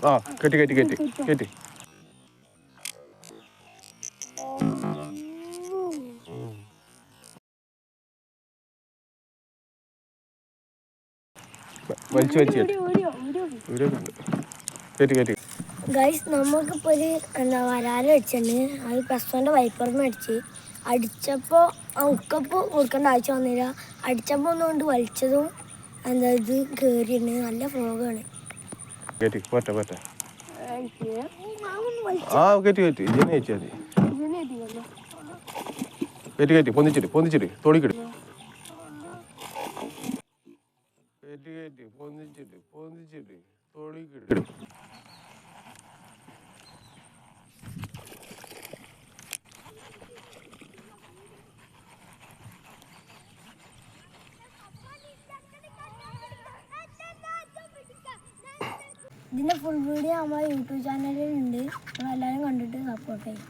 ആ കെട്ടി കെട്ടി കെട്ടി കെട്ടി. വലിച്ചു വലിച്ചു കയറ്റി കയറ്റി. ഗൈസ് നമുക്കിപ്പോൾ ഒരു വരാല അടിച്ചിട്ടുണ്ട്. അത് +1 വൈപ്പറിന് അടിച്ചപ്പോൾ ഉക്കപ്പോൾ കൊടുക്കേണ്ട ആവശ്യം വന്നില്ല. അടിച്ചപ്പോൾ ഒന്നുകൊണ്ട് വലിച്ചതും ഇത് കയറിയിട്ടുണ്ട്. നല്ല ഫ്രോഗാണ്. കയറ്റി പോട്ടെ പോട്ടെ. ആ കയറ്റി കയറ്റി ഇതിനെ വെച്ചാൽ മതി. കയറ്റി കയറ്റി പൊന്നിച്ചിട്ട് തോളിക്കിട്. കയറ്റി കയറ്റി പൊന്നിച്ചിട്ട് തോളിക്കിട്. ഇതിൻ്റെ ഫുൾ വീഡിയോ നമ്മുടെ യൂട്യൂബ് ചാനലിലുണ്ട്. എല്ലാവരും കണ്ടിട്ട് സപ്പോർട്ട് ചെയ്യും.